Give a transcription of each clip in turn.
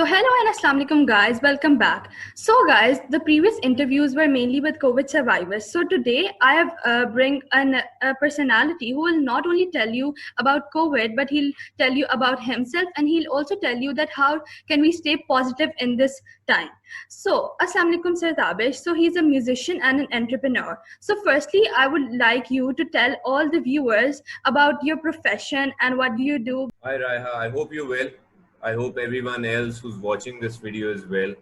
Hello and Assalamu alaikum guys, welcome back. So guys, the previous interviews were mainly with COVID survivors. So today I have bring a personality who will not only tell you about COVID, but he'll tell you about himself, and he'll also tell you that how can we stay positive in this time. So Assalamu alaikum Sir Tabish. So he's a musician and an entrepreneur. So firstly, I would like you to tell all the viewers about your profession and what do you do. Hi Raiha, I hope you're well. I hope everyone else who's watching this video is well.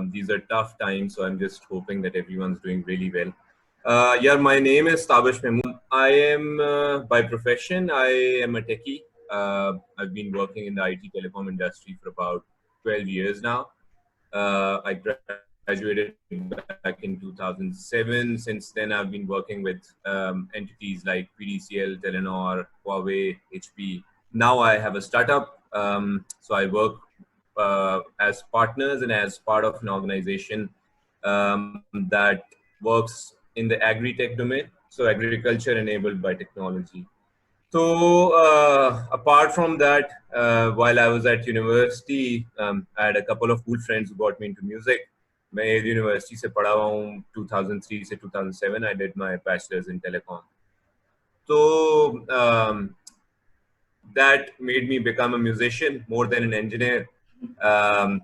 These are tough times, so I'm just hoping that everyone's doing really well. My name is Tabish Mahmood. I am, by profession, I am a techie. I've been working in the IT telecom industry for about 12 years now. I graduated back in 2007. Since then, I've been working with entities like PDCL, Telenor, Huawei, HP. Now I have a startup. So I work as partners and as part of an organization that works in the agri-tech domain. So agriculture enabled by technology. So apart from that, while I was at university, I had a couple of cool friends who got me into music. मैं university से पढ़ा हुआ हूँ 2003 से 2007. I did my bachelor's in telecom. So that made me become a musician more than an engineer.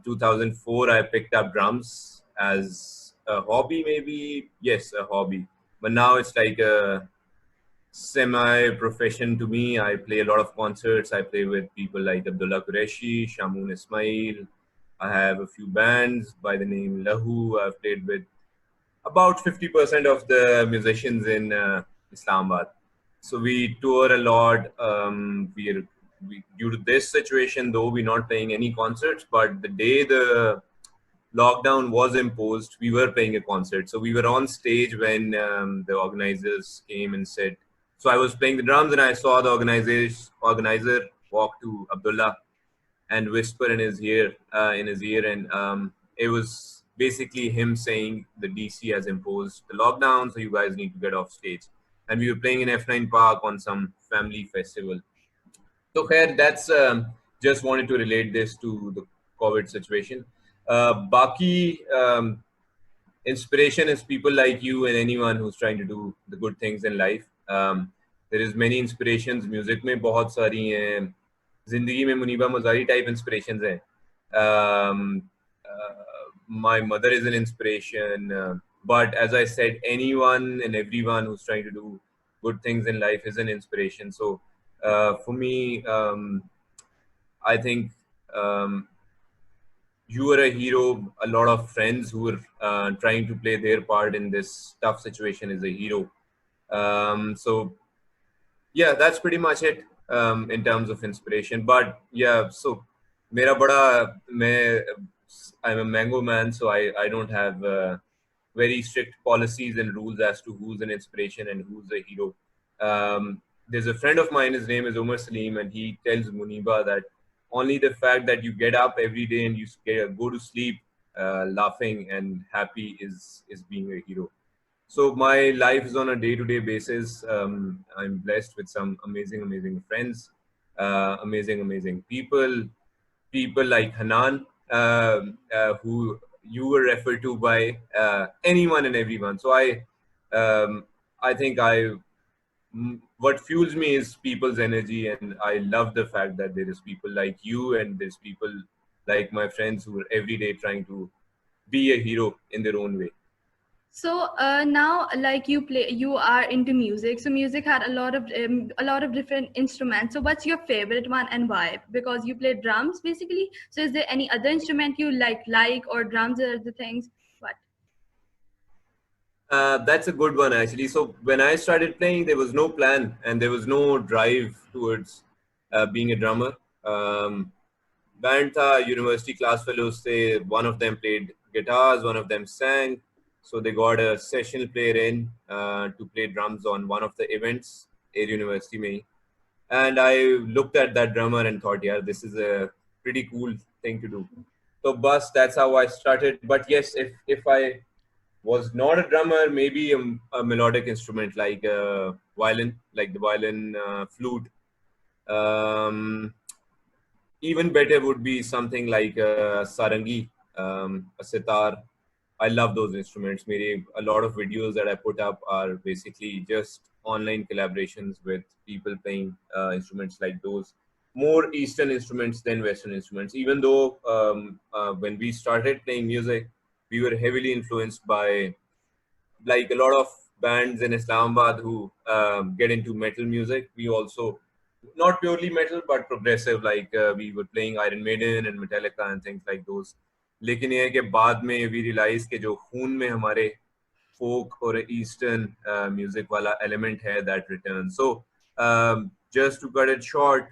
2004, I picked up drums as a hobby, maybe. Yes, a hobby. But now it's like a semi-profession to me. I play a lot of concerts. I play with people like Abdullah Qureshi, Shamoon Ismail. I have a few bands by the name Lahu. I've played with about 50% of the musicians in Islamabad. So we tour a lot. Due to this situation, though, we're not playing any concerts. But the day the lockdown was imposed, we were playing a concert. So we were on stage when the organizers came and said. So I was playing the drums, and I saw the organizer walk to Abdullah and whisper in his ear, and it was basically him saying the DC has imposed the lockdown, so you guys need to get off stage. And we were playing in F9 Park on some family festival. So khair, that's just wanted to relate this to the COVID situation. Baki inspiration is people like you and anyone who's trying to do the good things in life. There is many inspirations. Music में बहुत सारी हैं. जिंदगी में Muniba Mazari type inspirations हैं. My mother is an inspiration. But as I said, anyone and everyone who's trying to do good things in life is an inspiration. So for me, I think you are a hero. A lot of friends who are trying to play their part in this tough situation is a hero. So yeah, that's pretty much it in terms of inspiration. But yeah, so I'm a mango man, so I don't have very strict policies and rules as to who's an inspiration and who's a hero. There's a friend of mine, his name is Umar Salim, and he tells Muniba that only the fact that you get up every day and you go to sleep laughing and happy is being a hero. So my life is on a day-to-day basis. I'm blessed with some amazing friends, amazing people like Hanan, who you were referred to by anyone and everyone. So I think what fuels me is people's energy, and I love the fact that there is people like you and there's people like my friends who are every day trying to be a hero in their own way. So now, like you are into music. So music had a lot of different instruments. So what's your favorite one and why? Because you play drums, basically. So is there any other instrument you like, or drums are the things? What? That's a good one, actually. So when I started playing, there was no plan and there was no drive towards being a drummer. Band tha, university class fellows say one of them played guitars, one of them sang. So they got a session player in to play drums on one of the events at university mein. And I looked at that drummer and thought, yeah, this is a pretty cool thing to do. So bus, that's how I started. But yes, if I was not a drummer, maybe a melodic instrument like violin, like the violin, flute. Um, even better would be something like sarangi, a sitar. I love those instruments. Maybe a lot of videos that I put up are basically just online collaborations with people playing instruments like those. More Eastern instruments than Western instruments. Even though when we started playing music, we were heavily influenced by like a lot of bands in Islamabad who get into metal music. We also not purely metal but progressive. Like we were playing Iron Maiden and Metallica and things like those. लेकिन ये है कि बाद में we realize कि जो खून में हमारे folk और ईस्टर्न म्यूजिक वाला element है that returns. So just to cut it short,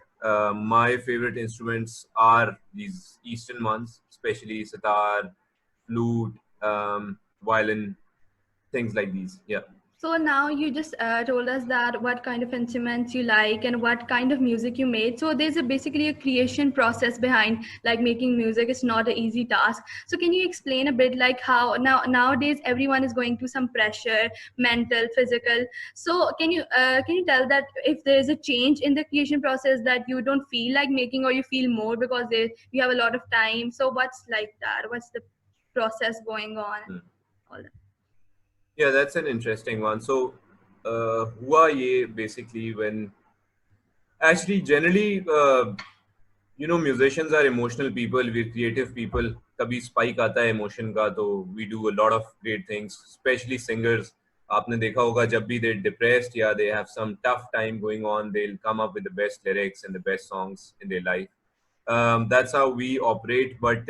my favorite instruments are these eastern ones, especially sitar, flute, violin, things like these. Yeah. So now you just told us that what kind of instruments you like and what kind of music you made. So there's basically a creation process behind like making music. It's not an easy task. So can you explain a bit like how nowadays everyone is going through some pressure, mental, physical. So can you tell that if there's a change in the creation process that you don't feel like making or you feel more because you have a lot of time. So what's like that? What's the process going on? All that. Yeah, that's an interesting one. So, hua ye basically when actually generally, musicians are emotional people. We're creative people. कभी spike आता है emotion का तो we do a lot of great things. Especially singers. आपने देखा होगा जब भी they're depressed या they have some tough time going on, they'll come up with the best lyrics and the best songs in their life. That's how we operate. But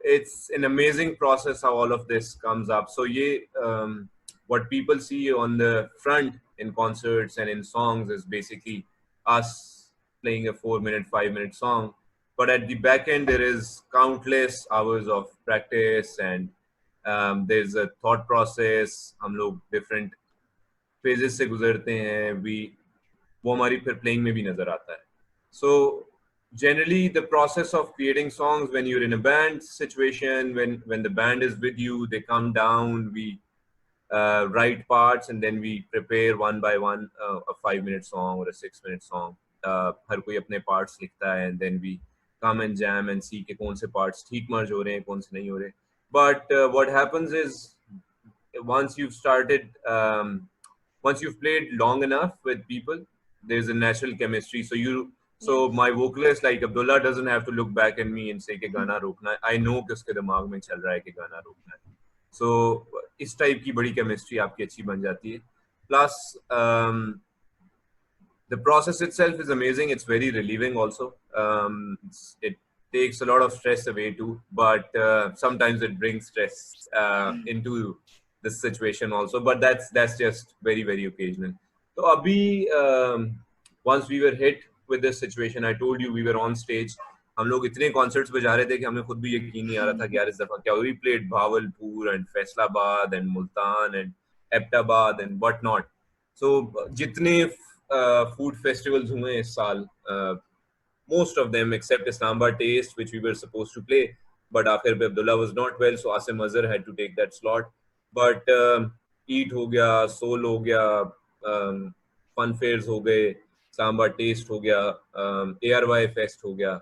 it's an amazing process how all of this comes up. So yeah, what people see on the front in concerts and in songs is basically us playing a 4 minute, 5 minute song. But at the back end, there is countless hours of practice and there's a thought process. हम लोग different phases से गुजरते हैं. वो हमारी फिर playing में भी नजर आता है. So generally the process of creating songs when you're in a band situation, when the band is with you, they come down, we write parts and then we prepare one by one a 5 minute song or a 6 minute song. हर कोई अपने parts लिखता है and then we come and jam and see कि कौन से parts ठीक merge हो रहे हैं कौन से नहीं हो रहे. But what happens is once you've started once you've played long enough with people, there's a natural chemistry. So my vocalist like Abdullah doesn't have to look back at me and say कि गाना रोकना है. I know कि उसके दिमाग में चल रहा है कि गाना रोकना है. So इस टाइप की बड़ी chemistry आपकी अच्छी बन जाती है. Plus the process itself is amazing. It's very relieving also. It takes a lot of stress away too, but sometimes it brings stress into this situation also. But that's just very very occasional. So abhi, once we were hit with this situation, I told you we were on stage. हम लोग इतने concerts बजा रहे थे कि हमें खुद भी यकीन नहीं आ रहा था कि यार इस दफा क्या. We played Bhavalpur and Faisalabad and Multan and Abbottabad and what not. So जितने food festivals हुए इस साल, most of them except Islamabad Taste, which we were supposed to play, but आखिर पे Abdullah was not well, so Asim Azhar had to take that slot. But Eat हो गया, Soul हो गया, Fun Fairs हो गए, Islamabad Taste हो गया, ARY Fest हो गया,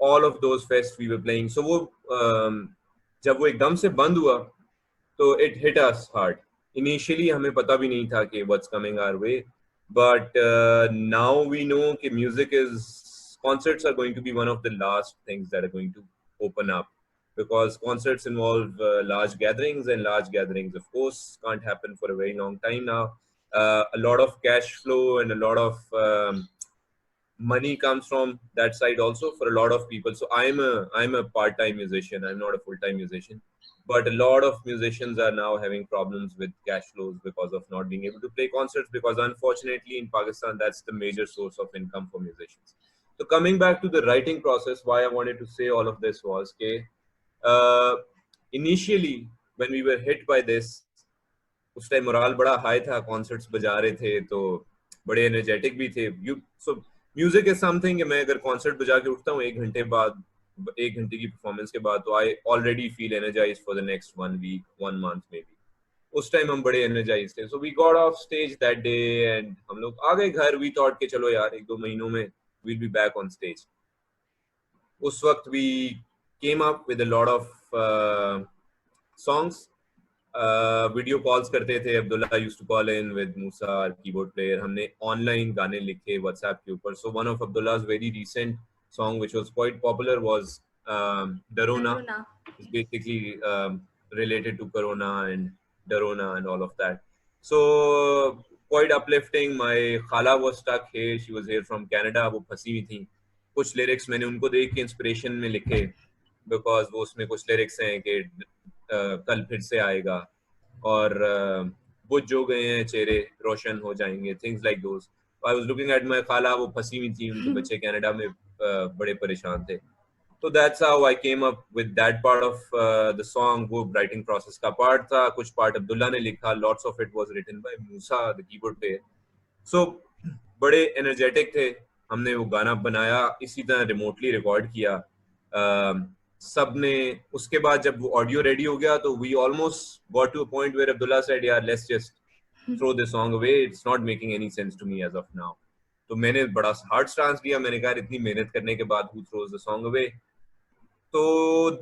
all of those fests we were playing. So वो जब वो एकदम से बंद हुआ तो it hit us hard. Initially हमें पता भी नहीं था कि what's coming our way, but now we know कि concerts are going to be one of the last things that are going to open up, because concerts involve large gatherings, and large gatherings of course can't happen for a very long time now. A lot of cash flow and a lot of money comes from that side also for a lot of people. So I'm a part-time musician, I'm not a full-time musician, but a lot of musicians are now having problems with cash flows because of not being able to play concerts, because unfortunately in Pakistan that's the major source of income for musicians. So coming back to the writing process, why I wanted to say all of this was that initially when we were hit by this, उस time morale बड़ा high था, concerts बजा रहे थे तो बड़े energetic भी थे. सो म्यूजिक इज समथिंग, मैं अगर कॉन्सर्ट बजा के उठता हूँ 1 घंटे बाद, 1 घंटे की परफॉर्मेंस के बाद, तो I already feel energised for the next 1 week 1 month maybe. उस टाइम हम बड़े एनर्जाइज थे. So we got off stage that day and हम लोग आ गए घर. वी थॉट के चलो यार 1-2 महीनों में we'll be back on stage. उस वक्त we came up with a lot of songs. Video calls करते थे. Abdullah used to call in with Musa keyboard player. हमने ऑनलाइन गाने लिखे व्हाट्सएप के ऊपर. So one of Abdullah's very recent song which was quite popular was Darona. Darona. It's basically related to Corona and Darona and all of that. So quite uplifting. My khala was stuck here. She was here from Canada. वो फंसी हुई थी. कुछ lyrics मैंने उनको देख के inspiration में लिखे, बिकॉज वो उसमें कुछ लिरिक्स हैं कि कल फिर से आएगा और बुझ जो गए हैं चेहरे रोशन हो जाएंगे, things like those. I was looking at my खाला. वो फंसी हुई थी, उनके बच्चे कनाडा में बड़े परेशान थे. So that's how I came up with that part of the song. वो writing process का part था. कुछ part अब्दुल्ला ने लिखा. Lots of it was written by Musa, the keyboard player. So बड़े energetic थे. हमने वो गाना बनाया, इसी तरह रिमोटली रिकॉर्ड किया. सब ने उसके बाद जब वो ऑडियो रेडी हो गया तो we almost got to a point where Abdullah said, "यार, let's just throw this song away. It's not making any sense to me as of now." तो मैंने बड़ा हार्ड स्टांस लिया. मैंने कहा इतनी मेहनत करने के बाद who throws the song away? तो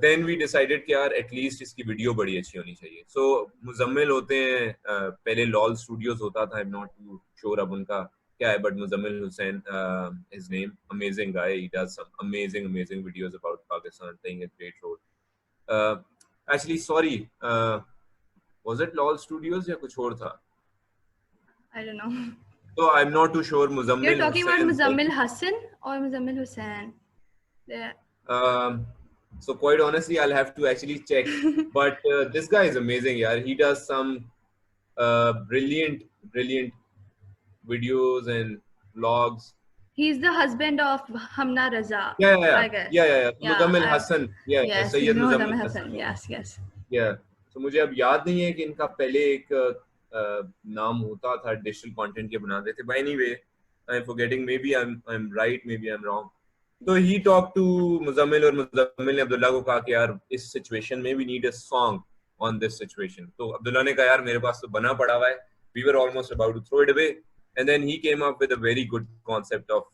देन वी डिसाइडेड कि यार एटलीस्ट इसकी वीडियो बड़ी अच्छी होनी चाहिए. सो मुजम्मिल होते हैं, पहले लॉल स्टूडियोज होता था. I am not too sure अब उनका क्या है, but Muzammil Hussain his name. Amazing guy. He does some amazing videos about Pakistan, playing a great role. Actually sorry, was it LOL studios या कुछ और था? I don't know. So I'm not too sure. Muzammil You're talking about Hussain, Muzammil Hassan or Muzammil Hussain? Yeah. So quite honestly, I'll have to actually check. But this guy is amazing, yeah. He does some brilliant videos and vlogs. He's the husband of Hamna Raza. I guess. Yeah. Yeah, Muzammil Hassan. Yeah, Yes, Sayyid you know Muzammil Muzammil Hassan. Hassan. Yes. Yeah. So मुझे अब याद नहीं है कि इनका पहले एक नाम होता था, डिजिटल कंटेंट के बनाते थे. But anyway, I'm forgetting. Maybe I'm right. Maybe I'm wrong. तो ही टॉक टू मुजम्मिल और मुजम्मिल ने अब्दुल्ला को कहा कि यार इस सिचुएशन में we need a song on this situation. तो अब्दुल्ला ने कहा यार मेरे पास तो बना पड़ा हुआ है. We were almost about to throw it away and then he came up with a very good concept of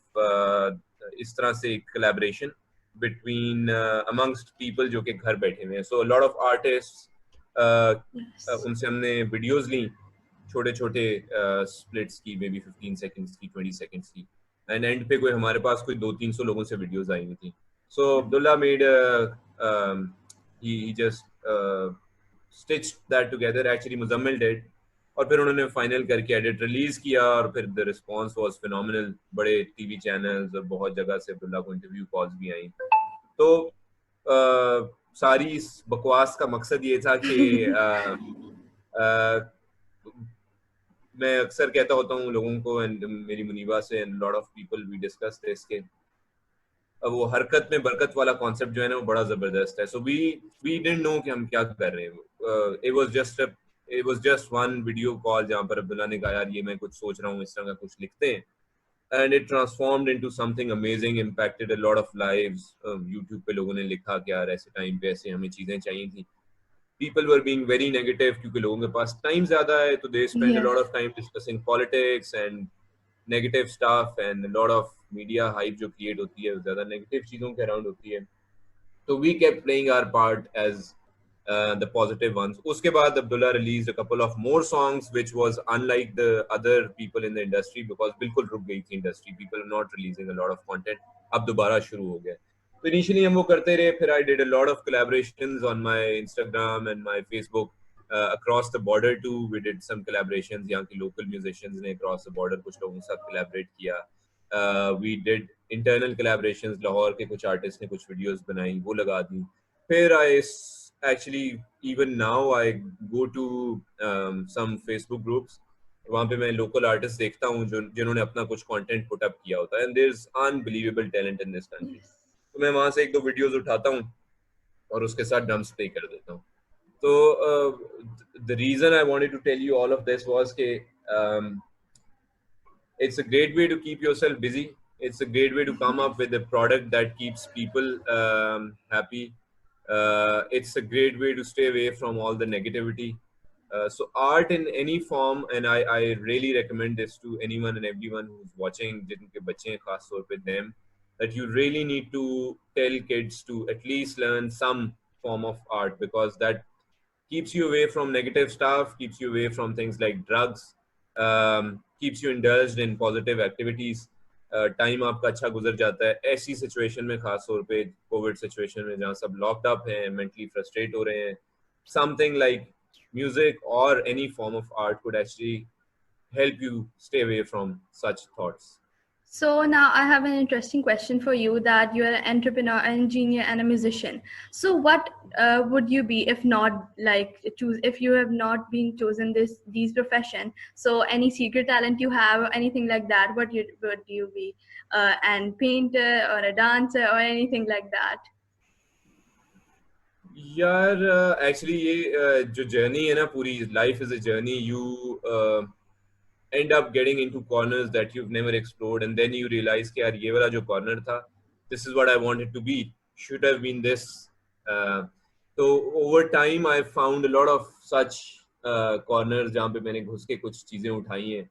इस तरह से कोलैबोरेशन बिटवीन अमंगस्ट पीपल जो कि घर बैठे हुए हैं. सो लॉट ऑफ आर्टिस्ट, उनसे हमने वीडियोज ली, छोटे छोटे स्प्लिट्स की, मे बी 15 सेकेंड्स की, 20 सेकेंड्स की. एंड एंड पे कोई हमारे पास कोई 200-300 लोगों से वीडियोस आई हुई थी. So Abdullah made he just stitched that together. Actually Muzammil did, और फिर उन्होंने फाइनल करके एडिट रिलीज किया. और फिर द रिस्पांस वाज फिनोमिनल. बड़े टीवी चैनल्स और बहुत जगह से अब्दुल्ला को इंटरव्यू कॉल्स भी आई. तो सारी इस बकवास का मकसद ये था कि मैं अक्सर कहता होता हूँ लोगों को, एंड मेरी मुनीबा से and lot of people we discuss this के वो हरकत में बरकत वाला कॉन्सेप्ट जो है ना वो बड़ा जबरदस्त है. सो वी डिडंट नो कि हम क्या कर रहे हैं. It was just one video call जहाँ पर अब्दुल्ला ने कहा यार ये मैं कुछ सोच रहा हूँ, इस तरह का कुछ लिखते हैं. And it transformed into something amazing, impacted a lot of lives. YouTube पे लोगों ने लिखा कि यार ऐसे टाइम पे ऐसे हमें चीजें चाहिए थी. People were being very negative क्योंकि लोगों के पास टाइम ज्यादा है, तो they spend a lot of time discussing politics and negative stuff, and a lot of media hype जो create होती है ज्यादा negative चीजों के around होती है. So we kept playing our part as the positive ones. उसके बाद Abdullah released a couple of more songs which was unlike the other people in the industry because बिल्कुल रुक गई थी industry. People are not releasing a lot of content. अब दोबारा शुरू हो गया. तो इनिशियली हम वो करते रहे. फिर I did a lot of collaborations on my Instagram and my Facebook across the border too. We did some collaborations. यहाँ के लोकल म्यूजिशियंस ने अक्रॉस द बॉर्डर कुछ लोगों के साथ कोलैबोरेट किया. We did internal collaborations. Lahore के कुछ आर्टिस्ट ने कुछ वीडियोस बनाई, वो लगा दी. फिर I actually even now I go to some Facebook groups. वहाँ पे मैं लोकल आर्टिस्ट देखता हूँ जो जिन्होंने अपना कुछ कंटेंट पुट अप किया होता है. And there is unbelievable talent in this country. तो मैं वहां से 1-2 वीडियोस उठाता हूँ और उसके साथ ड्रम्स प्ले कर देता हूँ. तो the reason I wanted to tell you all of this was के it's a great way to keep yourself busy. It's a great way to come up with a product that keeps people happy. It's a great way to stay away from all the negativity. So art in any form, and I really recommend this to anyone and everyone who's watching, जिनके बच्चे हैं खास तौर पे them. that you really need to tell kids to at least learn some form of art, because that keeps you away from negative stuff, keeps you away from things like drugs, keeps you indulged in positive activities. Time आपका अच्छा गुजर जाता है ऐसी situation में, खास तौर पे कोविड सिचुएशन में जहाँ सब लॉक्ड अप हैं, मेंटली फ्रस्ट्रेट हो रहे हैं. Something like music or any form of art could actually help you stay away from such thoughts. So now I have an interesting question for you, that you're an entrepreneur, an engineer, and a musician. So what would you be if not like choose, if you have not been chosen these profession? So any secret talent you have or anything like that? What would you be? An painter or a dancer or anything like that? यार actually ये जो journey है ना, पूरी life is a journey. You end up getting into corners that you've never explored, and then you realize कि यार ये वाला जो corner था, this is what I wanted to be, should have been this. So over time I found a lot of such corners जहाँ पे मैंने घुस के कुछ चीजें उठाई हैं.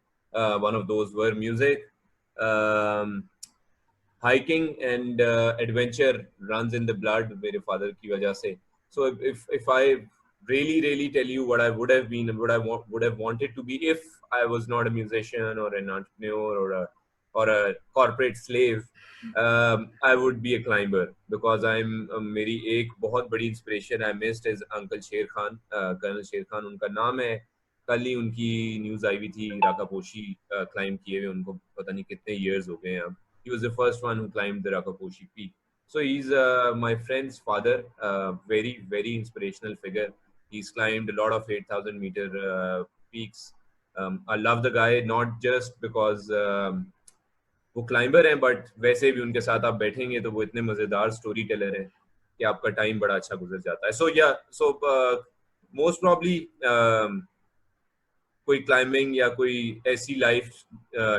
One of those were music, hiking, and adventure runs in the blood मेरे father की वजह से. So if I really tell you what I would have been and what I would have wanted to be if I was not a musician or an entrepreneur or a corporate slave, I would be a climber, because I'm मेरी एक बहुत बड़ी inspiration I missed is Uncle Sher Khan, Colonel Sher Khan उनका नाम है. कल ही उनकी news आई हुई थी, राकापोशी क्लाइम किए हुए उनको पता नहीं कितने years हो गए हैं अब. He was the first one who climbed the Rakaposhi peak. So he's my friend's father, very inspirational figure. He's climbed a lot of 8,000-meter peaks. I love the guy, not just because वो climber हैं, but वैसे भी उनके साथ आप बैठेंगे तो वो इतने मजेदार स्टोरी टेलर है कि आपका टाइम बड़ा अच्छा गुजर जाता है. सो मोस्ट प्रॉब्ली कोई क्लाइंबिंग या कोई ऐसी लाइफ,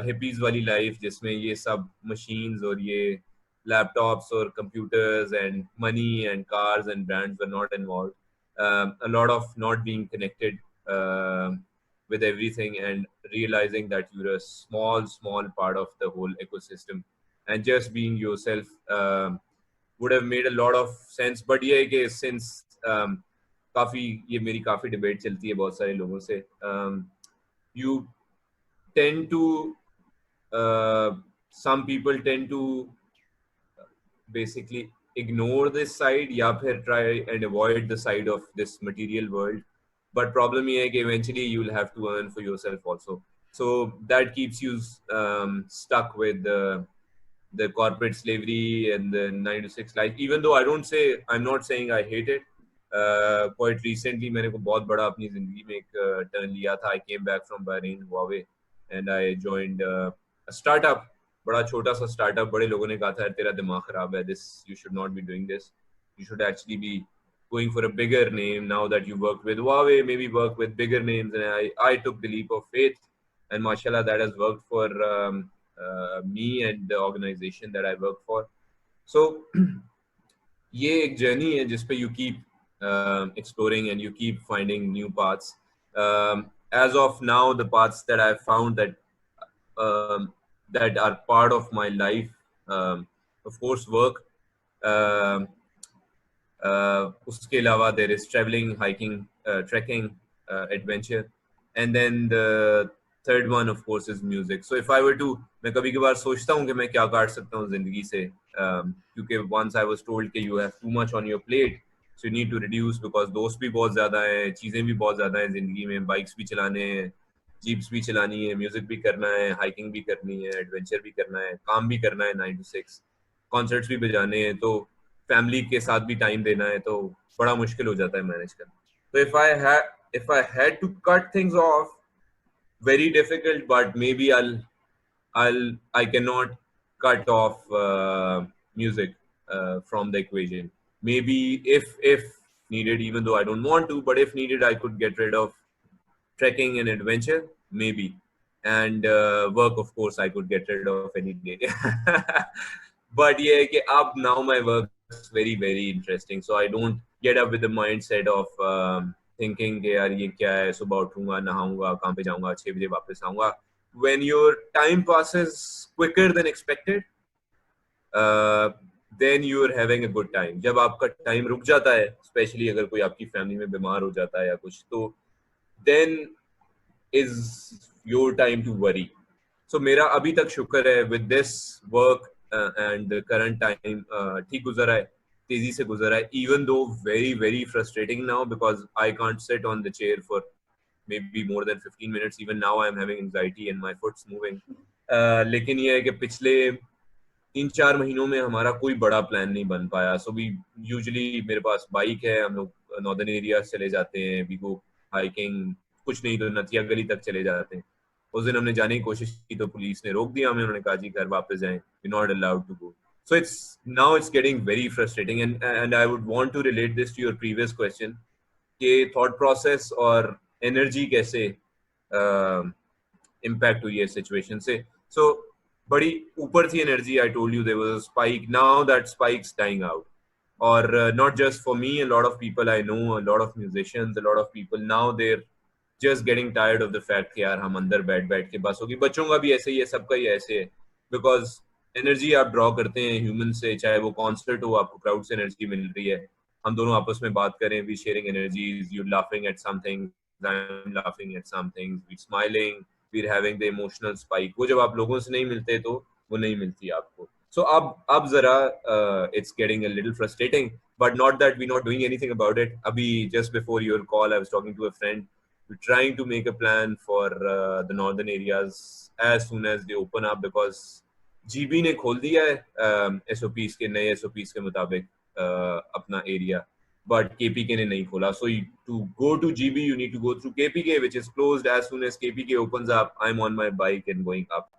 हिपीज वाली लाइफ जिसमें ये सब मशीन्स और ये लैपटॉप्स और computers and money and cars and brands were not involve. A lot of not being connected with everything and realizing that you're a small part of the whole ecosystem, and just being yourself would have made a lot of sense. But ये है कि since काफी ये मेरी काफी debate चलती है बहुत सारे लोगों से, you tend to some people tend to basically ignore this side या फिर try and avoid the side of this material world. But problem ये है कि eventually you will have to earn for yourself also. So that keeps you stuck with the corporate slavery and the 9 to 6 life. Even though I'm not saying I hate it. Quite recently मैंने को बहुत बड़ा अपनी जिंदगी में एक turn लिया था. I came back from Bahrain, Huawei, and I joined a startup. बड़ा छोटा सा स्टार्टअप. बड़े लोगों ने कहा था तेरा दिमाग खराब है, this you should not be doing this, you should actually be going for a bigger name. Now that you work with Huawei, maybe work with bigger names. And I took the leap of faith, and mashallah that has worked for me and the organization that I work for. So ये एक journey है जिस पे you keep exploring and you keep finding new paths. As of now, the paths that I've found that are part of my life, of course work, उसके अलावा there is traveling, hiking, trekking, adventure, and then the third one of course is music. So if I were to, मैं कभी कभार सोचता हूँ कि मैं क्या काट सकता हूँ जिंदगी से, क्योंकि once I was told कि you have too much on your plate, so you need to reduce, because दोस्त भी बहुत ज्यादा हैं, चीजें भी बहुत ज्यादा हैं जिंदगी में, बाइक्स भी चलाने हैं, जीप्स भी चलानी है, म्यूजिक भी करना है, हाइकिंग भी करनी है, एडवेंचर भी करना है, काम भी करना है 9 to 6, कॉन्सर्ट्स भी बजाने हैं, तो फैमिली के साथ भी टाइम देना है, तो बड़ा मुश्किल हो जाता है मैनेज करना. तो if I had to cut things off, very difficult, but maybe I cannot cut off music from the equation. Maybe if needed, even though I don't want to, but if needed, I could get rid of trekking and adventure, maybe. And work, of course, I could get rid of any day. But yeah, up now my work is very interesting. So I don't get up with the mindset of thinking कि यार ये क्या है, सुबह उठूंगा, नहाऊंगा, काम पे जाऊंगा, 6 बजे वापस आऊंगा. When your time passes quicker than expected, then you are having a good time. जब आपका टाइम रुक जाता है, स्पेशली अगर कोई आपकी फैमिली में बीमार हो जाता है या कुछ, तो then is your time to worry. So मेरा अभी तक शुक्र है with this work and current time ठीक गुजरा है, तेजी से गुजरा है, even though very very frustrating now because I can't sit on the chair for maybe more than 15 minutes. Even now I'm having anxiety and my foot's moving. लेकिन ये है कि पिछले 3-4 महीनों में हमारा कोई बड़ा प्लान नहीं बन पाया. सो वी यूजुअली, मेरे पास बाइक है, हम लोग नॉर्दर्न एरिया चले जाते हैं, वी गो हाइकिंग, कुछ नहीं तो नथिया गली तक चले जाते हैं. उस दिन हमने जाने की कोशिश की तो पुलिस ने रोक दिया हमें, उन्होंने कहा जी घर वापस जाएं, we not allowed to go. So it's getting very frustrating, and I would want to relate this to your previous question कि थॉट प्रोसेस और एनर्जी कैसे इम्पैक्ट हुई है सिचुएशन से. सो बड़ी ऊपर थी energy. I told you there was a spike. Now that spike's dying out. और not just for me, a lot of people I know, a lot of musicians, a lot of people now, they're just getting tired of the fact कि यार हम अंदर बैठ बैठ के बस होगी. बच्चों का भी ऐसे ही है, सबका ही ऐसे है, बिकॉज एनर्जी आप ड्रॉ करते हैं ह्यूमन से, चाहे वो कॉन्सर्ट हो, आपको क्राउड से एनर्जी मिल रही है, हम दोनों आपस में बात करें, we sharing energies, you laughing at something, I am laughing at something, we smiling, we having the emotional spike. वो जब आप लोगों से नहीं मिलते तो वो नहीं मिलती आपको. So अब जरा it's getting a little frustrating, but not that we're not doing anything about it. Abhi just before your call, I was talking to a friend. We're trying to make a plan for the northern areas as soon as they open up, because GB ने खोल दिया है SOPs के, नए SOPs के मुताबिक अपना area, but KPK ने नहीं खोला. So to go to GB, you need to go through KPK, which is closed. As soon as KPK opens up, I'm on my bike and going up.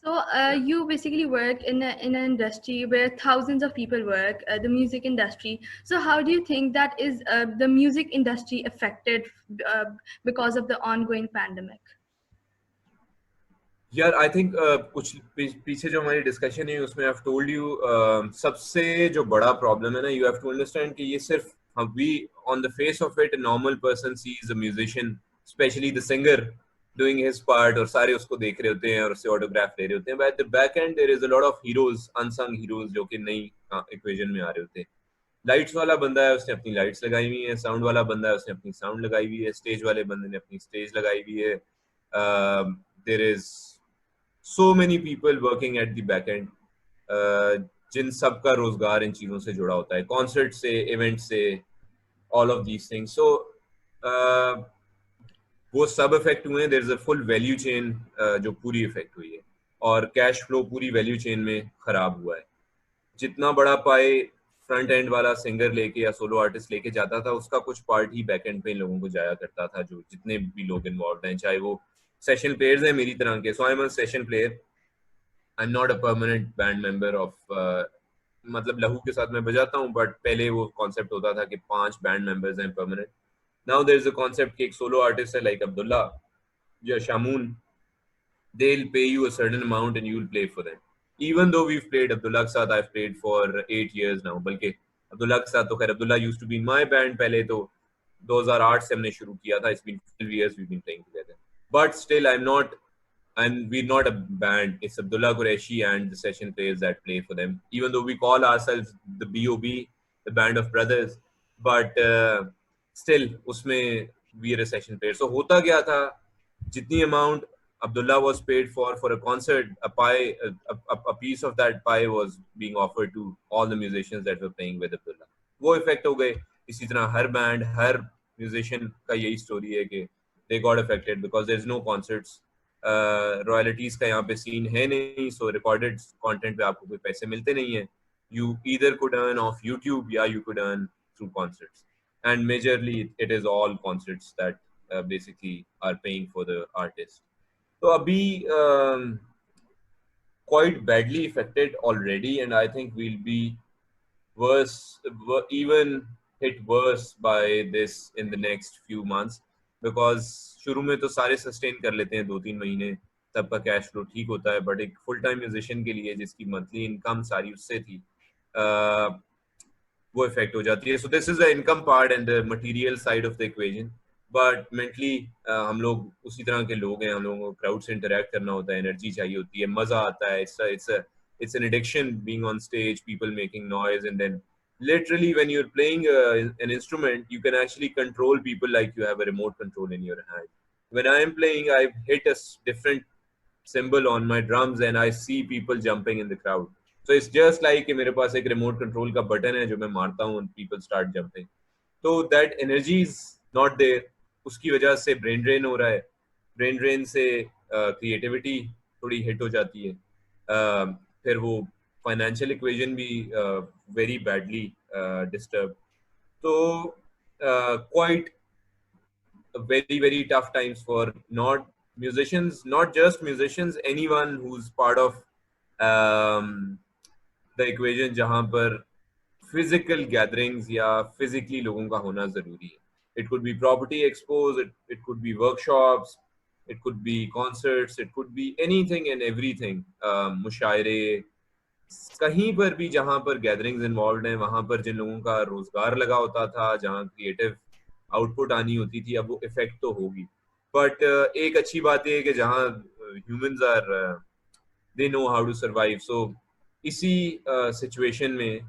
So you basically work in an industry where thousands of people work, the music industry. So how do you think that is the music industry affected because of the ongoing pandemic? यार I think कुछ पीछे जो हमारी discussion है उसमें I have told you, सबसे जो बड़ा प्रॉब्लम है ना, यू हैव टू अंडरस्टैंड कि ये सिर्फ we on the face of it, normal person sees a musician, specially the singer doing his part, और सारे उसको देख रहे होते हैं और उससे ऑटोग्राफ ले रहे होते हैं. But at the back end there is a lot of heroes, unsung heroes, जो कि नई इक्वेशन में आ रहे होते हैं. लाइट्स वाला बंदा है, उसने अपनी लाइट्स लगाई हुई है. साउंड वाला बंदा है, उसने अपनी साउंड लगाई हुई है. स्टेज वाले बंदे ने अपनी स्टेज लगाई हुई है. There is so many people working at the back end, जिन सब का रोजगार इन चीजों से जुड़ा होता है, कॉन्सर्ट से, इवेंट से, all of these things. So वो सब इफेक्ट हुए हैं. There is a full value chain जो पूरी इफेक्ट हुई है, और कैश फ्लो पूरी वैल्यू चेन में खराब हुआ है. जितना बड़ा पाए फ्रंट एंड वाला सिंगर लेके या सोलो आर्टिस्ट लेके जाता था, उसका कुछ पार्ट ही बैक एंड पे इन लोगों को जाया करता था, जो जितने भी लोग इन्वॉल्व हैं, चाहे वो सेशन प्लेयर्स हैं मेरी तरह के. So I am a session player, I am not a permanent band member of, मतलब लहू के साथ मैं बजाता हूँ, बट पहले वो कॉन्सेप्ट होता था कि 5 बैंड मेंबर्स हैं permanent. Now there is a concept कि एक सोलो आर्टिस्ट है लाइक अब्दुल्ला या Shamoon, they'll pay you a certain amount and you'll play for them. Even though we've played, Abdullah के साथ I've played for 8 years now, बल्कि अब्दुल्ला के साथ तो खैर, Abdullah used to be in my band, पहले तो 2008 से हमने शुरू किया था. It's been 12 years we've been playing together, but still we're not a band. It's Abdullah Qureshi and the session players that play for them, even though we call ourselves the BOB, the band of brothers, but still उसमें we are a session player. So होता क्या था, जितनी amount Abdullah was paid for a concert, a piece of that pie was being offered to all the musicians that were playing with Abdullah. वो effect हो गए. इसी तरह हर band, हर musician का यही स्टोरी है कि they got affected because there is no concerts. Royalties का यहाँ पे सीन है नहीं, सो रिकॉर्डेड कंटेंट पे आपको कोई पैसे मिलते नहीं है. You either could earn off YouTube, या you could earn through concerts, and majorly it is all concerts that basically are paying for the artist. So abhi quite badly affected already, and I think we'll be even hit worse by this in the next few months, because शुरू में तो सारे sustain कर लेते हैं 2-3 महीने, तब का कैश फ्लो ठीक होता है. बट एक फुल टाइम म्यूजिशियन के लिए जिसकी मंथली इनकम सारी उससे थी, वो इफेक्ट हो जाती है. So this is the income part and the material side of the equation. But mentally हम लोग उसी तरह के लोग हैं, हम लोगों को क्राउड से इंटरेक्ट करना होता है, एनर्जी चाहिए होती है, मजा आता है. It's it's an addiction being on stage, people making noise, and then literally when you're playing an instrument, you can actually control people like you have a remote control in your hand. When I am playing, I hit a different symbol on my drums and I see people jumping in the crowd. So it's just like कि मेरे पास एक remote control का button है जो मैं मारता हूँ and people start jumping. तो that energy is not there. उसकी वजह से brain drain हो रहा है. Brain drain से creativity थोड़ी hit हो जाती है. फिर वो financial equation भी very badly disturbed. So quite very tough times for not musicians, not just musicians, anyone who's part of the equation जहाँ पर physical gatherings या physically लोगों का होना जरूरी है. It could be property expos, it could be workshops, it could be concerts, it could be anything and everything. मुशायरे, कहीं पर भी जहाँ पर गैदरिंग्स इन्वॉल्व हैं, वहाँ पर जिन लोगों का रोजगार लगा होता था, जहाँ क्रिएटिव आउटपुट आनी होती थी, अब वो इफेक्ट तो होगी. बट एक अच्छी बात है कि जहाँ humans are they know how to survive. So इसी सिचुएशन में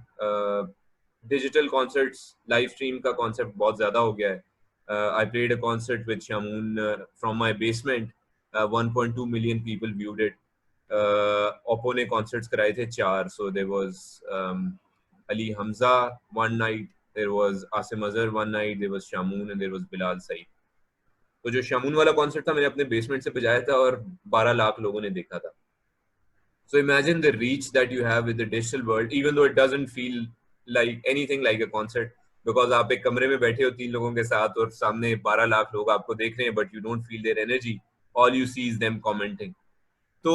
डिजिटल कॉन्सर्ट्स, लाइव स्ट्रीम का कॉन्सेप्ट बहुत ज्यादा हो गया है. I played a concert with Shamoon from my basement. 1.2 million people viewed it. Oppo ने कॉन्सर्ट्स कराए थे 4. So there was Ali Hamza one night, there was Asim Azhar one night, there was Shamoon and there was Bilal Saeed. तो जो शामून वाला कॉन्सर्ट था मैंने अपने बेसमेंट से बजाया था और 12 लाख लोगों ने देखा था. So imagine the reach that you have with the digital world, even though it doesn't feel like anything like a concert, because आप एक कमरे में बैठे हो 3 लोगों के साथ और सामने 12 लाख लोग आपको देख रहे हैं, but you don't feel their energy. All you see is them commenting. So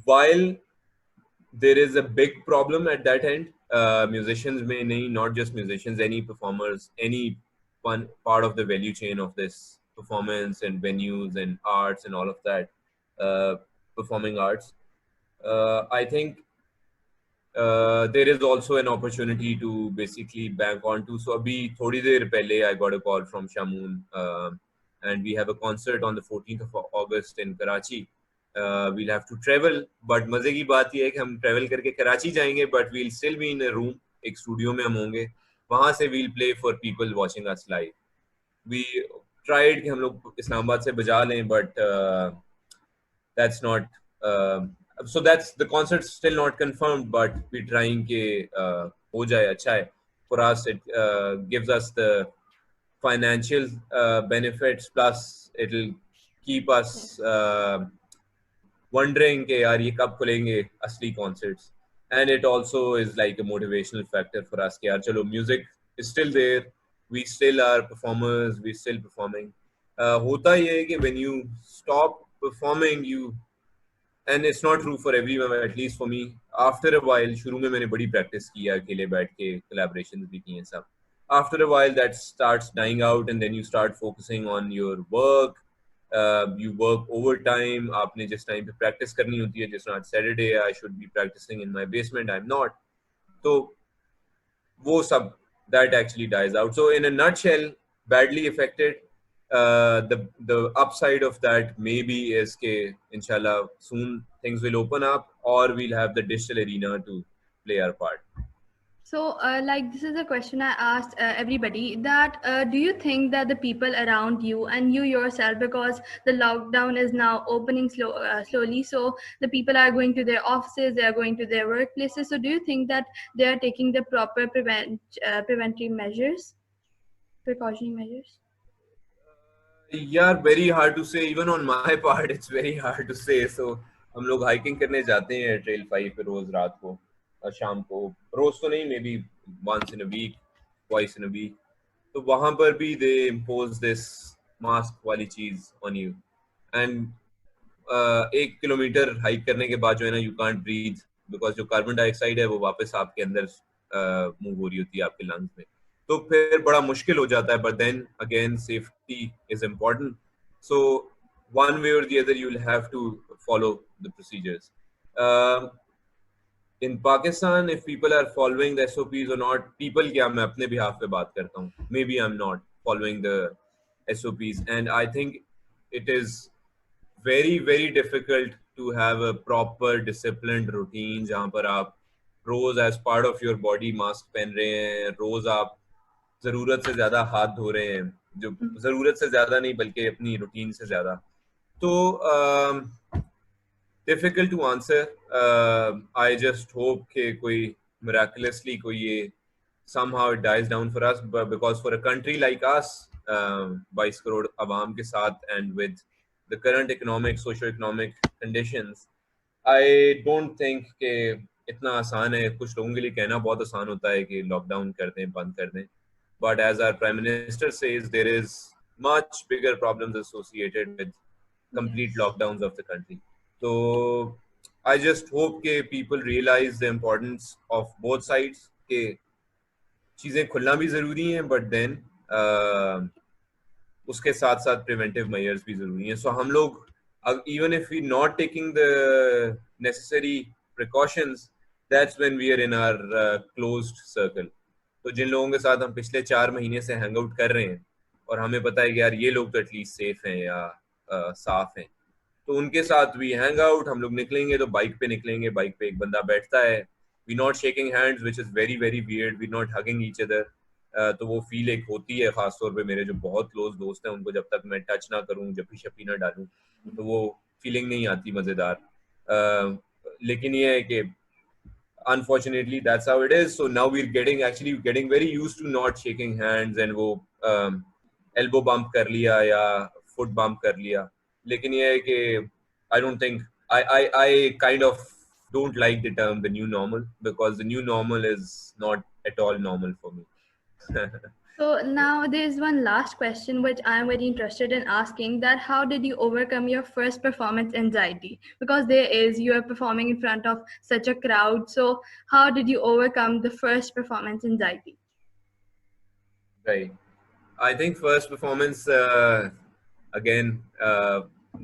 while there is a big problem at that end, musicians may not just musicians, any performers, any one part of the value chain of this performance and venues and arts and all of that, performing arts, I think there is also an opportunity to basically bank onto. So abhi thodi der pehle I got a call from Shamoon, and we have a concert on the 14th of August in Karachi. We'll have to travel, but मजे की बात ये है कि हम travel करके कराची जाएंगे, but we'll still be in a room, एक studio में हम होंगे, वहाँ से we'll play for people watching us live. We tried कि हम लोग इस्लामाबाद से बजा लें, but that's not so that's the concert's still not confirmed, but we're trying के हो जाए अच्छा है. For us it gives us the financial benefits, plus it'll keep us wondering कि यार ये कब खुलेंगे असली concerts. And it also is like a motivational factor for us कि यार चलो, music is still there, we still are performers, we still performing. होता ये है कि when you stop performing, you, and it's not true for everyone, at least for me, after a while, शुरू में मैंने बड़ी practice की है, अकेले बैठ के collaborations भी की हैं सब. After a while that starts dying out and then you start focusing on your work. You work overtime. आपने जिस time पे practice करनी होती है, जिस not Saturday I should be practicing in my basement, I'm not. तो वो सब, that actually dies out. So in a nutshell, badly affected. The upside of that maybe is ke inshallah soon things will open up, or we'll have the digital arena to play our part. So, like, this is a question I asked everybody, that do you think that the people around you and you yourself, because the lockdown is now opening slowly, so the people are going to their offices, they are going to their workplaces, so do you think that they are taking the proper preventive measures, precautionary measures? Yeah, very hard to say. Even on my part, it's very hard to say. So हम लोग hiking करने जाते हैं trail 5 पे रोज रात को और शाम को. रोज तो नहीं, may be once in a week, twice in a week. तो वहां पर भी they impose this mask वाली चीज on you. And 1 kilometre hike करने के बाद जो है ना, you can't breathe because जो कार्बन डाइऑक्साइड है वो वापस आपके अंदर मूव हो रही होती है आपके लंग्स में. तो फिर बड़ा मुश्किल हो जाता है. But then again safety is important. So one way or the other you will have to follow the procedures. In Pakistan, if people are following the SOPs or not, people क्या, मैं अपने behalf पे बात करता हूँ, maybe I'm not following the SOPs, and I think it is very very difficult to have a proper disciplined routine जहाँ पर आप रोज as part of your body mask पहन रहे हैं, रोज आप जरूरत से ज्यादा हाथ धो रहे हैं, जो जरूरत से ज्यादा नहीं बल्कि अपनी रूटीन से ज्यादा। तो difficult to answer. I just hope कि कोई miraculously कोई ये somehow it dies down for us, but because for a country like us, 22 crore आवाम के साथ and with the current economic socio-economic conditions, I don't think कि इतना आसान है। कुछ लोगों के लिए कहना बहुत आसान होता है कि लॉकडाउन कर दें, बंद कर दें, but as our prime minister says, there is much bigger problems associated with complete Yes. lockdowns of the country. So I just hope कि people realize the importance of both sides, कि चीजें खुलना भी जरूरी हैं, बट देन उसके साथ साथ preventive measures भी जरूरी हैं। सो हम लोग even if we not taking the necessary precautions, that's when we are in our closed circle. तो जिन लोगों के साथ हम पिछले 4 महीने से हैंग आउट कर रहे हैं और हमें पता है कि यार ये लोग तो एटलीस्ट सेफ हैं या साफ हैं, तो उनके साथ भी हैंग आउट। हम लोग निकलेंगे तो बाइक पे निकलेंगे, बाइक पे एक बंदा बैठता है, we not shaking hands which is very very weird, we not hugging each other. तो वो फील एक होती है, खासतौर पे मेरे जो बहुत क्लोज दोस्त हैं उनको जब तक मैं टच ना करूं, जप्पी शप्पी ना डालूं, तो वो फीलिंग नहीं आती मजेदार। लेकिन ये है कि unfortunately that's how it is. So now we're getting very used to not shaking hands and वो elbow bump कर लिया या foot bump कर लिया। लेकिन ये है कि I don't think I kind of don't like the term the new normal, because the new normal is not at all normal for me. So now there is one last question which I am very interested in asking, that how did you overcome your first performance anxiety? Because you are performing in front of such a crowd. So how did you overcome the first performance anxiety? Right. I think first performance, again,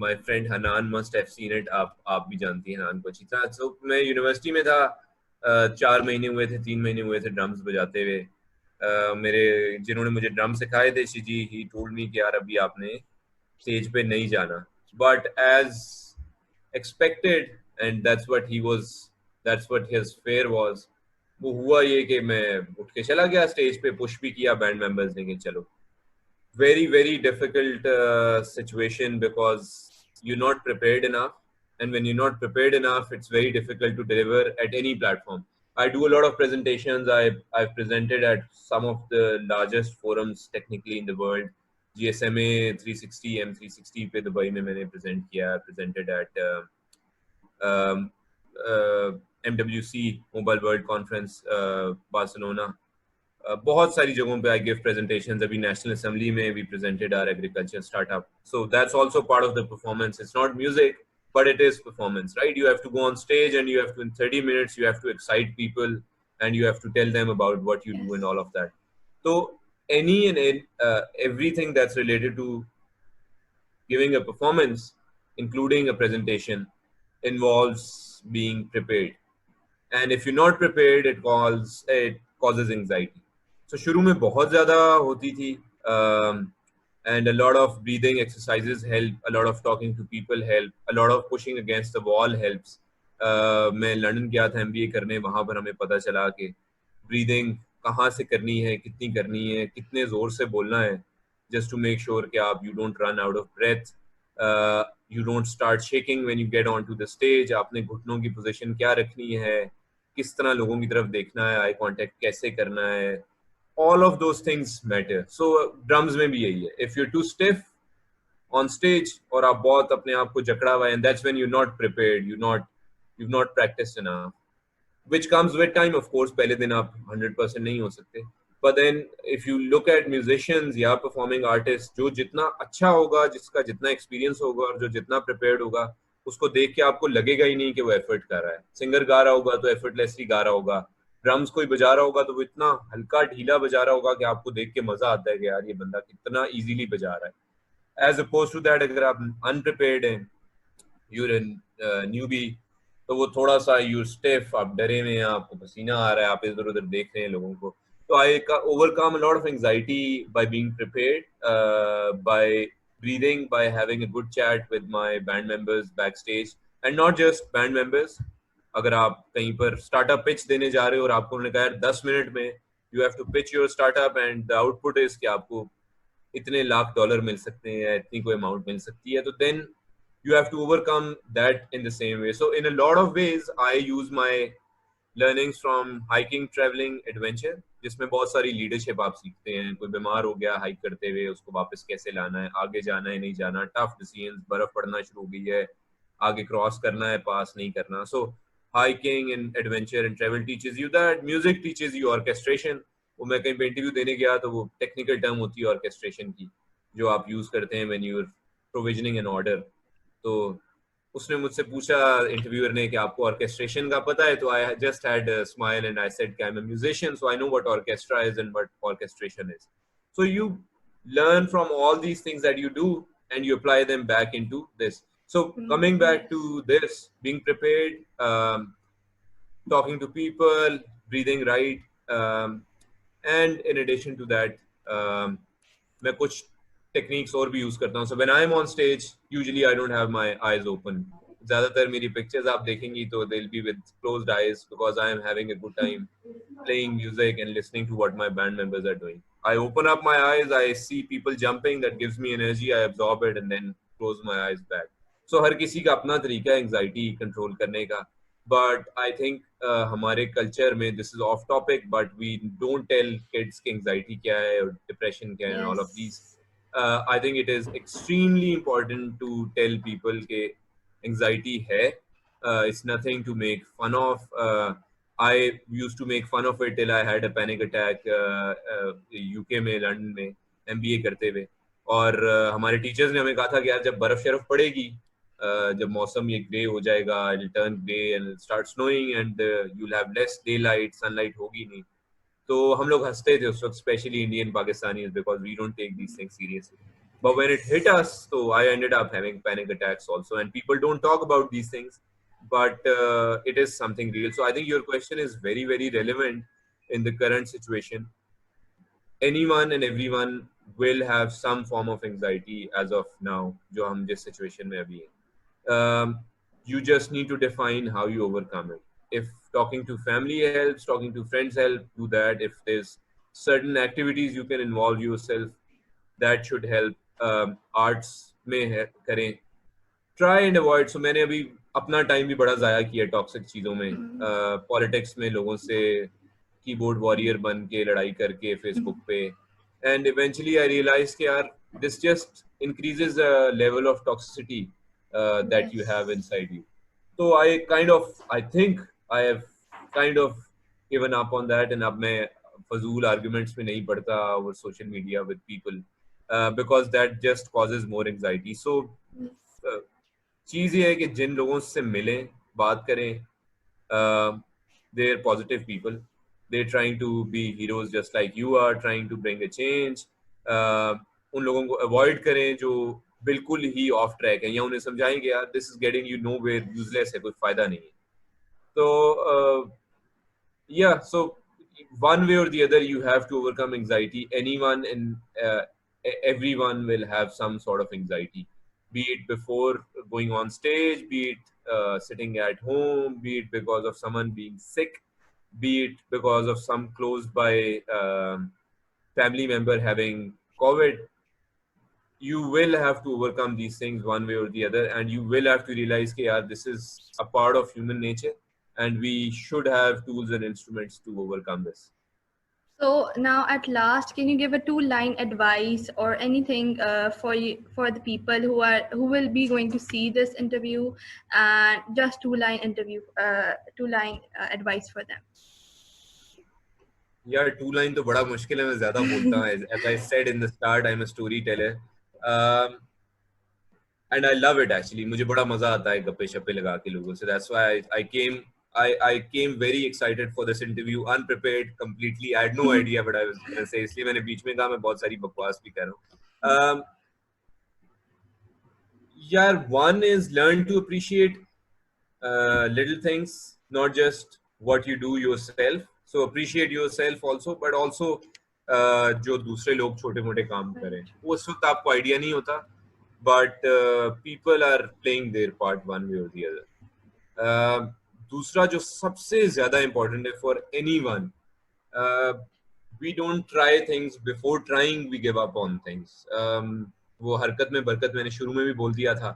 my friend Hanan must have seen it. आप भी जानती हैं हानान को अच्छी तरह। So मैं university में था, 4 महीने हुए थे, 3 महीने हुए थे ड्रम्स बजाते हुए। मेरे जिन्होंने मुझे ड्रम सिखाए थे, शिजी, ही टोल्ड मी कि यार अभी आपने स्टेज पे नहीं जाना, but as expected and that's what his fear was, वो हुआ ये कि मैं उठ के चला गया स्टेज पे, पुश भी किया बैंड मेंबर्स ने कि चलो। very very difficult situation, because you're not prepared enough, and when you're not prepared enough, it's very difficult to deliver at any platform. I do a lot of presentations. I've presented at some of the largest forums technically in the world. GSMA 360 M360 पे Dubai में मैंने present किया, presented at um, MWC Mobile World Conference Barcelona. बहुत सारी जगहों पे I give presentations. अभी National Assembly में we presented our agriculture startup. So that's also part of the performance. It's not music, but it is performance, right? You have to go on stage and you have to, in 30 minutes, you have to excite people and you have to tell them about what you do and all of that. So any and everything that's related to giving a performance, including a presentation, involves being prepared. And if you're not prepared, it causes anxiety. So शुरू में बहुत ज़्यादा होती थी, and a lot of breathing exercises help, a lot of talking to people help, a lot of pushing against the wall helps. मैं London गया था MBA करने, वहाँ पर हमें पता चला कि breathing कहाँ से करनी है, कितनी करनी है, कितने ज़ोर से बोलना है, just to make sure कि आप you don't run out of breath, you don't start shaking when you get onto the stage, आपने घुटनों की पोजीशन क्या रखनी है, किस तरह लोगों की तरफ देखना है, आई कांटेक्ट कैसे करना है, all of those things matter. So drums में भी यही है, if you're too stiff on stage और आप बहुत अपने आप को जकड़ा हुआ है, and that's when you're not prepared, you've not practiced enough, which comes with time, of course. पहले दिन आप 100% नहीं हो सकते, but then if you look at musicians या performing artists, जो जितना अच्छा होगा, जिसका जितना experience होगा और जो जितना prepared होगा, उसको देख के आपको लगेगा ही नहीं कि वो एफर्ट कर रहा है। सिंगर गा रहा होगा तो एफर्टलेसली गा रहा होगा, ड्रम्स कोई बजा रहा होगा तो वो इतना हल्का ढीला बजा रहा होगा कि आपको देख के मजा आता है कि यार ये बंदा कितना इजीली बजा रहा है। एज अपोज टू दैट, अगर आप अनप्रिपेयर्ड हैं, यूर न्यूबी, तो वो थोड़ा सा यूर स्टिफ, आप डरे हुए हैं, आपको पसीना आ रहा है, आप इधर उधर देख रहे हैं लोगों को। तो I overcome a lot of anxiety by being prepared, by breathing by having a good chat with my band members backstage, and not just band members. अगर आप कहीं पर स्टार्टअप पिच देने जा रहे हो और आपको उन्होंने कहा यार 10 मिनट में you have to pitch your startup and the output is कि आपको इतने लाख डॉलर मिल सकते हैं या इतनी कोई अमाउंट मिल सकती है, तो then you have to overcome that in the same way. So in a lot of ways I use my learnings from hiking, traveling, adventure, जिसमें बहुत सारी लीडरशिप आप सीखते हैं. कोई बीमार हो गया हाइक करते हुए, उसको वापस कैसे लाना है, आगे जाना है नहीं जाना, टफ डिसीजंस, बर्फ पड़ना शुरू हो गई है, आगे क्रॉस करना है, पास नहीं करना. So hiking and adventure and travel teaches you that. Music teaches you orchestration. वो मैं कहीं पे इंटरव्यू देने गया तो वो टेक्निकल टर्म होती है ऑर्केस्ट्रेशन की, जो आप यूज करते हैं when you're provisioning an order. तो उसने मुझसे पूछा इंटरव्यूअर ने कि आपको ऑर्केस्ट्रेशन का पता है, तो I just had a smile and I said I am a musician, so I know what orchestra is and what orchestration is. So you learn from all these things that you do and you apply them back into this. So coming back to this, being prepared, talking to people, breathing right, and in addition to that, मैं कुछ techniques और भी use करता हूँ. So when I am on stage usually I don't have my eyes open. ज्यादातर मेरी pictures आप देखेंगी तो they will be with closed eyes because I am having a good time playing music and listening to what my band members are doing. I open up my eyes, I see people jumping, that gives me energy, I absorb it and then close my eyes back. सो हर किसी का अपना तरीका है anxiety control करने का, but I think हमारे culture में this is off topic, but we don't tell kids की एंजाइटी क्या है और डिप्रेशन क्या है, all of these. I think it is extremely important to tell people कि anxiety है. It's nothing to make fun of. I used to make fun of it till I had a panic attack UK में, London में MBA करते हुए. और हमारे teachers ने हमें कहा था कि यार जब बर्फ शर्फ पड़ेगी, जब मौसम ये ग्रे हो जाएगा, it'll turn grey and start snowing and you'll have less daylight, sunlight होगी नहीं. तो हम लोग हंसते थे उस वक्त, specially Indian Pakistanis, because we don't take these things seriously. But when it hit us, so I ended up having panic attacks also, and people don't talk about these things, but it is something real. So I think your question is very, very relevant in the current situation. Anyone and everyone will have some form of anxiety as of now, जो हम जिस situation में अभी हैं. You just need to define how you overcome it. If talking to family helps, talking to friends help, do that. If there's certain activities you can involve yourself, that should help. Arts में करें. Try and avoid. So मैंने अभी अपना time भी बड़ा ज़ाया किया toxic चीज़ों में, पॉलिटिक्स में लोगों से कीबोर्ड वॉरियर बन के लड़ाई करके फेसबुक पे, and eventually I realized कि यार this just increases the level of toxicity that you have inside you. So I think I have kind of given up on that, and अब मैं फजूल arguments में नहीं पड़ता over social media with people because that just causes more anxiety. So चीज़ ये है कि जिन लोगों से मिलें, बात करें, they're positive people. They're trying to be heroes just like you are, trying to bring a change. उन लोगों को अवॉइड करें जो बिल्कुल ही ऑफ ट्रैक है, या उन्हें समझाएंगे यार this is getting you nowhere, useless है, कोई फायदा नहीं है. तो yeah, so one way or the other you have to overcome anxiety. Anyone and everyone will have some sort of anxiety, be it before going on stage, be it sitting at home, be it because of someone being sick, be it because of some close by family member having COVID. You will have to overcome these things one way or the other, and you will have to realize that yeah, this is a part of human nature, and we should have tools and instruments to overcome this. So now at last, can you give a 2-line advice or anything for the people who will be going to see this interview, and just 2-line advice for them? यार 2 line तो बड़ा मुश्किल है, मैं ज्यादा बोलता हूँ. As I said in the start, I'm a storyteller, and I love it actually. मुझे बड़ा मजा आता है गप्पे शप्पे लगा के लोगों से. That's why I came very excited for this interview, unprepared completely. I had no idea what I was going to say. इसलिए मैंने बीच में कहा मैं बहुत सारी बकवास भी कर रहा हूँ. यार, one is learn to appreciate little things, not just what you do yourself. So appreciate yourself also, but also जो दूसरे लोग छोटे मोटे काम करें, वो उस वक्त आपको आइडिया नहीं होता. but people are playing their part one way or the other. दूसरा जो सबसे ज्यादा important है for anyone, we don't try things before trying, we give up on things. वो हरकत में बरकत मैंने शुरू में भी बोल दिया था.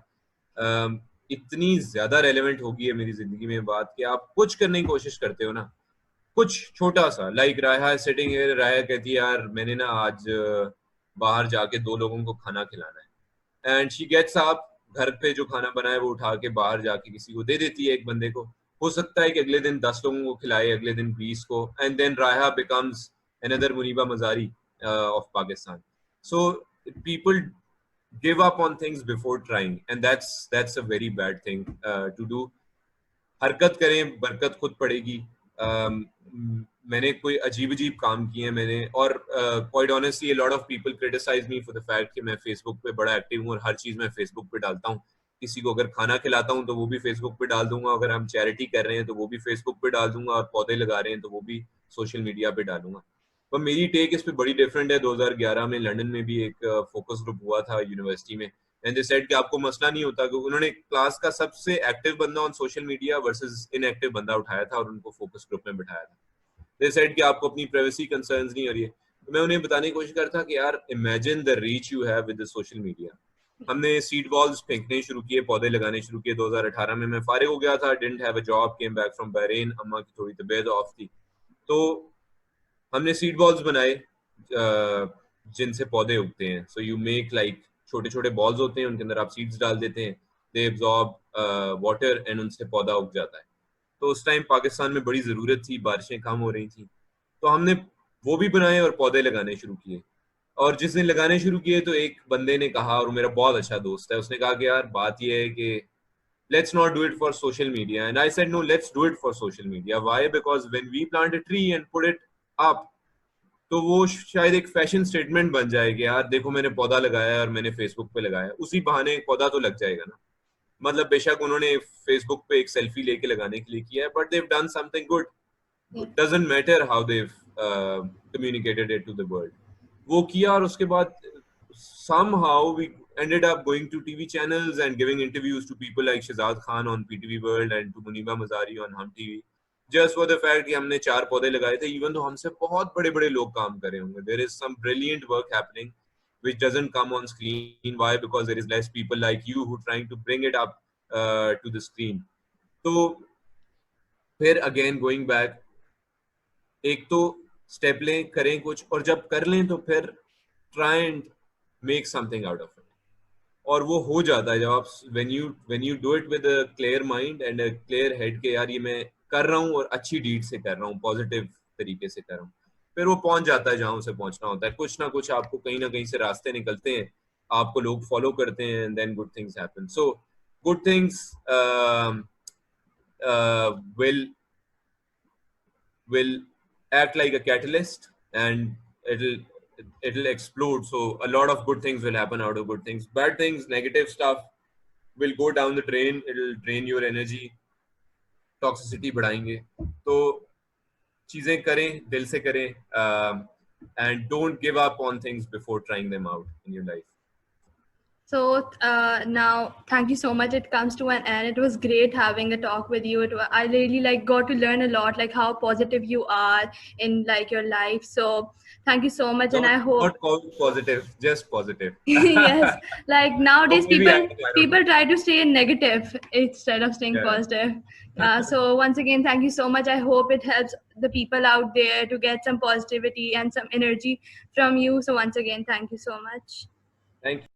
इतनी ज्यादा रेलेवेंट होगी है मेरी जिंदगी में बात कि आप कुछ करने की कोशिश करते हो ना, कुछ छोटा सा, लाइक रायहा सिटिंग है, रायहा कहती है यार मैंने ना आज बाहर जाके 2 लोगों को खाना खिलाना है, एंड शी गेट्स अप, घर पे जो खाना बना है वो उठा के बाहर जाके किसी को दे देती है, एक बंदे को. हो सकता है कि अगले दिन 10 लोगों को खिलाए, अगले दिन 20 को, and then Raiha becomes another Muniba Mazari of Pakistan. So people give up on things before trying, and that's a very bad thing to do. हरकत करें, बरकत खुद पड़ेगी. मैंने कोई अजीब अजीब काम किए हैं मैंने, और quite honestly lot of people criticise me for the fact कि मैं फेसबुक पे बड़ा एक्टिव हूँ और हर चीज मैं फेसबुक पे डालता हूँ. किसी को अगर खाना खिलाता हूँ तो वो भी फेसबुक पे डाल दूंगा, अगर हम चैरिटी कर रहे हैं तो वो भी फेसबुक पे डाल दूंगा, और पौधे लगा रहे हैं तो वो भी सोशल मीडिया पे डालूंगा. पर मेरी टेक इस पे बड़ी डिफरेंट है. 2011 में लंदन में भी एक फोकस ग्रुप हुआ था यूनिवर्सिटी में, एंड दे सेड कि आपको मसला नहीं होता, क्योंकि उन्होंने क्लास का सबसे एक्टिव बंदा on social media versus inactive बंदा उठाया था और उनको फोकस ग्रुप में बिठाया था. दे सेड कि आपको अपनी प्राइवेसी कंसर्न्स नहीं हो रही है. तो मैं उन्हें बताने की कोशिश कर रहा था कि यार imagine the reach you have with the social media. हमने सीड बॉल्स फेंकने शुरू किए, पौधे लगाने शुरू किए. 2018 में मैं फारिग हो गया था, didn't have a job, came back from Bahrain, अम्मा की थोड़ी तबीयत ऑफ थी, तो हमने सीड बॉल्स बनाए जिनसे पौधे उगते हैं. सो यू मेक लाइक छोटे छोटे बॉल्स होते हैं, उनके अंदर आप सीड्स डाल देते हैं, दे एब्जॉर्ब वाटर एंड उनसे पौधा उग जाता है. तो उस टाइम पाकिस्तान में बड़ी ज़रूरत थी, बारिशें कम हो रही थी, तो हमने वो भी बनाए और पौधे लगाने शुरू किए. और जिस दिन लगाने शुरू किए तो एक बंदे ने कहा, और मेरा बहुत अच्छा दोस्त है, उसने कहा कि यार बात ये है कि let's not do it for social media. And I said, no, let's do it for social media. Why? Because when we plant a tree and put it up, तो वो शायद एक फैशन स्टेटमेंट बन जाए कि यार देखो मैंने पौधा लगाया है और मैंने फेसबुक पे लगाया, उसी बहाने एक पौधा तो लग जाएगा ना. मतलब बेशक उन्होंने फेसबुक पे एक सेल्फी लेके लगाने के लिए किया है, but they've done something good. Doesn't matter how they've communicated it to the world. वो किया, और उसके बाद somehow we ended up going to TV channels and giving interviews to people like Shahzad Khan on PTV World and to Muniba Mazari on Hum TV, just for the fact कि हमने 4 पौधे लगाए थे, even though हमसे बहुत बड़े बड़े लोग काम कर रहे होंगे. There is some brilliant work happening which doesn't come on screen. Why? Because there is less people like you who trying to bring it up to the screen. तो फिर again going back, एक तो step लें, करें कुछ, और जब कर लें तो फिर try and make something out of it. और वो हो जाता है जब आप when you do it with a clear mind and a clear head के यार ये मैं कर रहा हूँ और अच्छी डीड से कर रहा हूँ, पॉजिटिव तरीके से कर रहा हूँ, फिर वो पहुंच जाता है जहाँ उसे पहुंचना होता है. कुछ ना कुछ आपको कहीं ना कहीं से रास्ते निकलते हैं, आपको लोग फॉलो करते हैं, and then good things happen. So good things will act like a catalyst, and it'll explode. So a lot of good things will happen out of good things. Bad things, negative stuff will go down the drain. It'll drain your energy, toxicity बढ़ाएंगे. तो चीजें करें, दिल से करें, and don't give up on things before trying them out in your life. So now, thank you so much. It comes to an end. It was great having a talk with you. I really got to learn a lot, like how positive you are in like your life. So thank you so much, and I hope not positive, just positive. yes, like nowadays Maybe people try to stay negative instead of staying positive. So once again, thank you so much. I hope it helps the people out there to get some positivity and some energy from you. So once again, thank you so much. Thank you.